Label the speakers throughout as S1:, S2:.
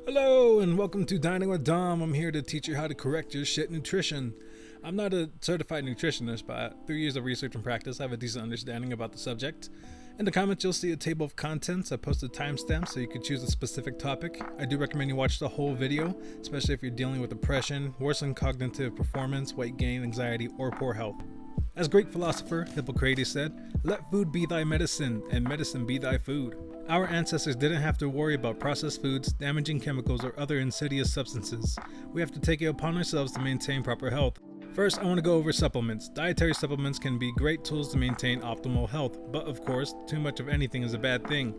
S1: Hello and welcome to Dining with Dom. I'm here to teach you how to correct your shit nutrition. I'm not a certified nutritionist, but 3 years of research and practice, I have a decent understanding about the subject. In the comments, you'll see a table of contents. I posted timestamps so you can choose a specific topic. I do recommend you watch the whole video, especially if you're dealing with depression, worsened cognitive performance, weight gain, anxiety, or poor health. As Greek philosopher Hippocrates said, "Let food be thy medicine, and medicine be thy food." Our ancestors didn't have to worry about processed foods, damaging chemicals, or other insidious substances. We have to take it upon ourselves to maintain proper health. First, I want to go over supplements. Dietary supplements can be great tools to maintain optimal health, but of course, too much of anything is a bad thing.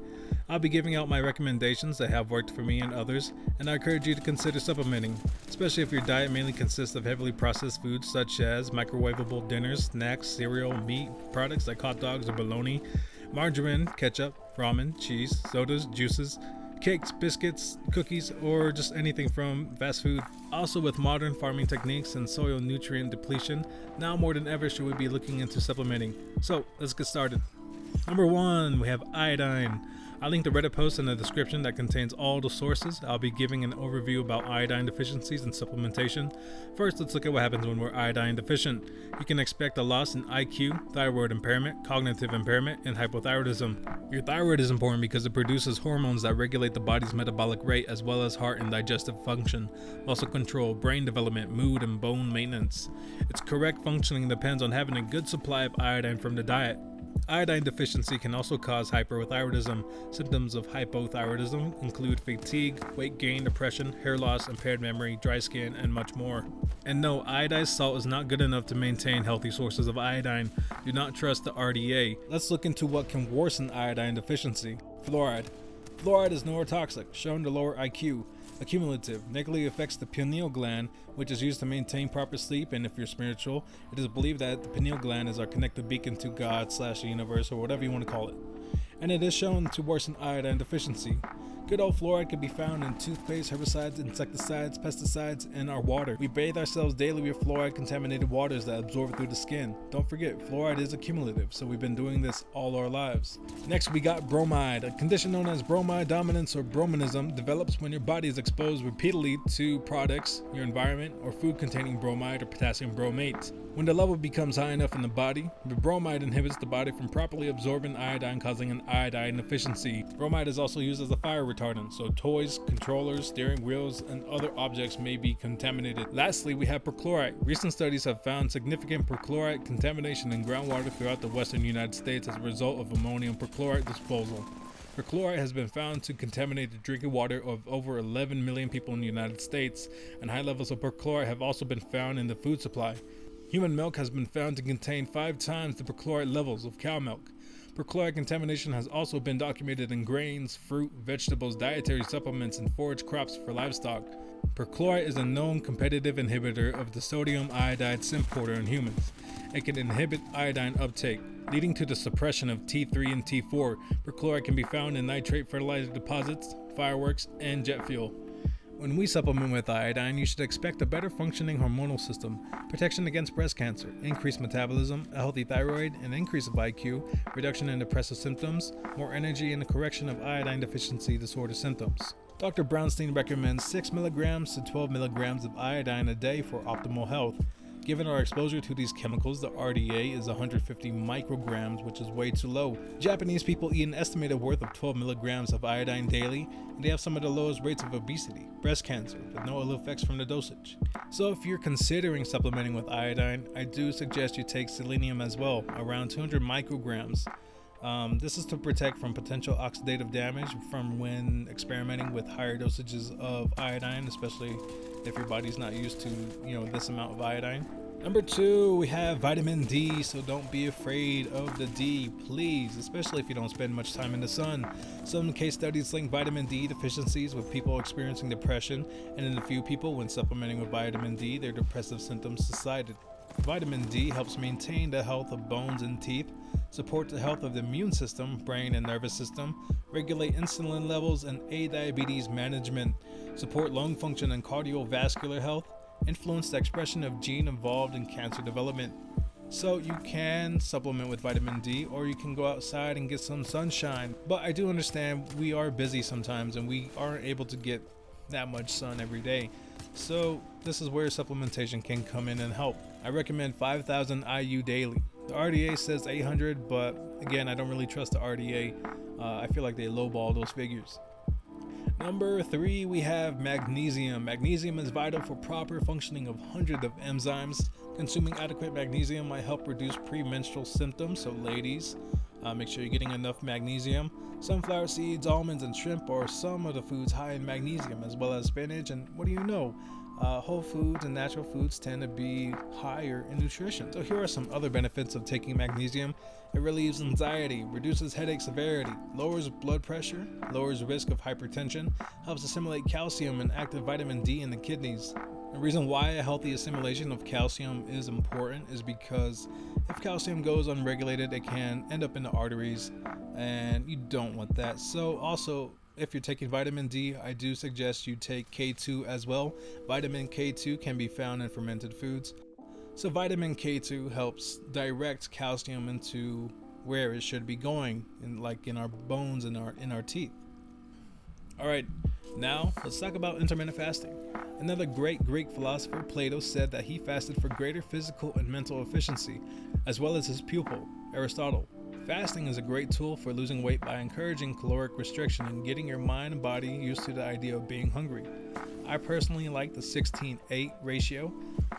S1: I'll be giving out my recommendations that have worked for me and others, and I encourage you to consider supplementing, especially if your diet mainly consists of heavily processed foods such as microwavable dinners, snacks, cereal, meat, products like hot dogs or bologna, margarine, ketchup, ramen, cheese, sodas, juices, cakes, biscuits, cookies, or just anything from fast food. Also, with modern farming techniques and soil nutrient depletion, now more than ever should we be looking into supplementing. So let's get started. Number 1, we have iodine. I'll link the Reddit post in the description that contains all the sources. I'll be giving an overview about iodine deficiencies and supplementation. First, let's look at what happens when we're iodine deficient. You can expect a loss in IQ, thyroid impairment, cognitive impairment, and hypothyroidism. Your thyroid is important because it produces hormones that regulate the body's metabolic rate as well as heart and digestive function, also control brain development, mood, and bone maintenance. Its correct functioning depends on having a good supply of iodine from the diet. Iodine deficiency can also cause hyperthyroidism. Symptoms of hypothyroidism include fatigue, weight gain, depression, hair loss, impaired memory, dry skin, and much more. And no, iodized salt is not good enough to maintain healthy sources of iodine. Do not trust the RDA. Let's look into what can worsen iodine deficiency. Fluoride. Fluoride is neurotoxic, shown to lower IQ. Accumulative, negatively affects the pineal gland, which is used to maintain proper sleep, and if you're spiritual, it is believed that the pineal gland is our connected beacon to God/the universe, or whatever you want to call it. And it is shown to worsen iodine deficiency. Good old fluoride can be found in toothpaste, herbicides, insecticides, pesticides, and our water. We bathe ourselves daily with fluoride-contaminated waters that absorb through the skin. Don't forget, fluoride is accumulative, so we've been doing this all our lives. Next, we got bromide. A condition known as bromide dominance or bromonism develops when your body is exposed repeatedly to products, your environment, or food containing bromide or potassium bromate. When the level becomes high enough in the body, the bromide inhibits the body from properly absorbing iodine, causing an iodine deficiency. Bromide is also used as a fire retardant, so toys, controllers, steering wheels, and other objects may be contaminated. Lastly, we have perchlorate. Recent studies have found significant perchlorate contamination in groundwater throughout the western United States as a result of ammonium perchlorate disposal. Perchlorate has been found to contaminate the drinking water of over 11 million people in the United States, and high levels of perchlorate have also been found in the food supply. Human milk has been found to contain 5 times the perchlorate levels of cow milk. Perchlorate contamination has also been documented in grains, fruit, vegetables, dietary supplements, and forage crops for livestock. Perchlorate is a known competitive inhibitor of the sodium iodide symporter in humans. It can inhibit iodine uptake, leading to the suppression of T3 and T4. Perchlorate can be found in nitrate fertilizer deposits, fireworks, and jet fuel. When we supplement with iodine, you should expect a better functioning hormonal system, protection against breast cancer, increased metabolism, a healthy thyroid, an increase of IQ, reduction in depressive symptoms, more energy, and a correction of iodine deficiency disorder symptoms. Dr. Brownstein recommends 6 milligrams to 12 milligrams of iodine a day for optimal health. Given our exposure to these chemicals, the RDA is 150 micrograms, which is way too low. Japanese people eat an estimated worth of 12 milligrams of iodine daily, and they have some of the lowest rates of obesity, breast cancer, with no ill effects from the dosage. So if you're considering supplementing with iodine, I do suggest you take selenium as well, around 200 micrograms. This is to protect from potential oxidative damage from when experimenting with higher dosages of iodine, especially if your body's not used to, this amount of iodine. Number 2, we have vitamin D, so don't be afraid of the D, please, especially if you don't spend much time in the sun. Some case studies link vitamin D deficiencies with people experiencing depression, and in a few people, when supplementing with vitamin D, their depressive symptoms subsided. Vitamin D helps maintain the health of bones and teeth, support the health of the immune system, brain and nervous system, regulate insulin levels and aid diabetes management, support lung function and cardiovascular health, influence the expression of gene involved in cancer development. So you can supplement with vitamin D, or you can go outside and get some sunshine. But I do understand we are busy sometimes and we aren't able to get that much sun every day. So this is where supplementation can come in and help. I recommend 5,000 IU daily. The RDA says 800, but again, I don't really trust the RDA. I feel like they lowball those figures. Number 3, we have magnesium. Magnesium is vital for proper functioning of hundreds of enzymes. Consuming adequate magnesium might help reduce premenstrual symptoms, so ladies, make sure you're getting enough magnesium. Sunflower seeds, almonds, and shrimp are some of the foods high in magnesium, as well as spinach. And what do you know? Whole foods and natural foods tend to be higher in nutrition. So here are some other benefits of taking magnesium. It relieves anxiety, reduces headache severity, lowers blood pressure, lowers risk of hypertension, helps assimilate calcium and active vitamin D in the kidneys. The reason why a healthy assimilation of calcium is important is because if calcium goes unregulated, it can end up in the arteries, and you don't want that. So also, if you're taking vitamin D, I do suggest you take K2 as well. Vitamin K2 can be found in fermented foods. So vitamin K2 helps direct calcium into where it should be going, in our bones and in our teeth. All right, now let's talk about intermittent fasting. Another great Greek philosopher, Plato, said that he fasted for greater physical and mental efficiency, as well as his pupil, Aristotle. Fasting is a great tool for losing weight by encouraging caloric restriction and getting your mind and body used to the idea of being hungry. I personally like the 16-8 ratio.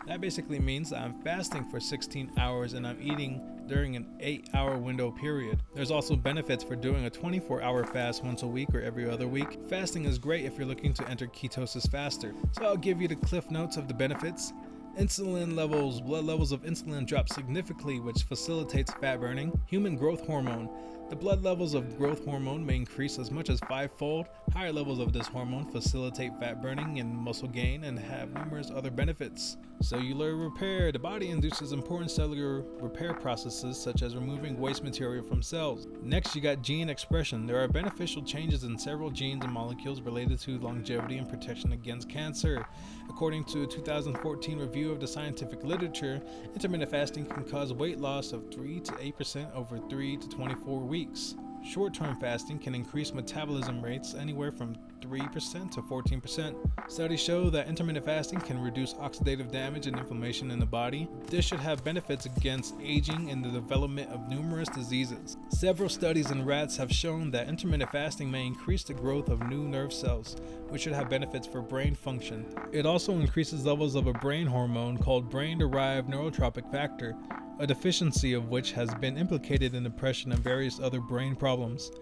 S1: That basically means that I'm fasting for 16 hours and I'm eating during an 8-hour window period. There's also benefits for doing a 24-hour fast once a week or every other week. Fasting is great if you're looking to enter ketosis faster. So I'll give you the cliff notes of the benefits. Insulin levels, blood levels of insulin drop significantly, which facilitates fat burning. Human growth hormone. The blood levels of growth hormone may increase as much as 5-fold. Higher levels of this hormone facilitate fat burning and muscle gain and have numerous other benefits. Cellular repair. The body induces important cellular repair processes such as removing waste material from cells. Next, you got gene expression. There are beneficial changes in several genes and molecules related to longevity and protection against cancer. According to a 2014 review of the scientific literature, intermittent fasting can cause weight loss of 3 to 8% over 3 to 24 weeks. Short-term fasting can increase metabolism rates anywhere from 3% to 14%. Studies show that intermittent fasting can reduce oxidative damage and inflammation in the body. This should have benefits against aging and the development of numerous diseases. Several studies in rats have shown that intermittent fasting may increase the growth of new nerve cells, which should have benefits for brain function. It also increases levels of a brain hormone called brain-derived neurotrophic factor, a deficiency of which has been implicated in depression and various other brain problems.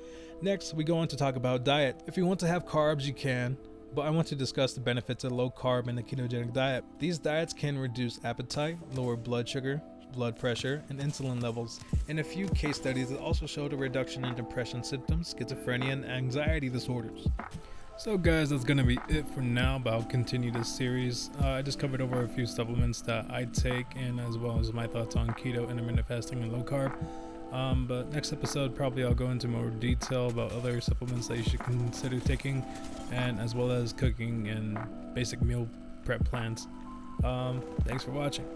S1: Next, we go on to talk about diet. If you want to have carbs, you can, but I want to discuss the benefits of low carb and the ketogenic diet. These diets can reduce appetite, lower blood sugar, blood pressure, and insulin levels. In a few case studies, it also showed a reduction in depression symptoms, schizophrenia, and anxiety disorders. So guys, that's going to be it for now, but I'll continue this series. I just covered over a few supplements that I take, and as well as my thoughts on keto, intermittent fasting, and low carb. But next episode, probably I'll go into more detail about other supplements that you should consider taking, and as well as cooking and basic meal prep plans. Thanks for watching.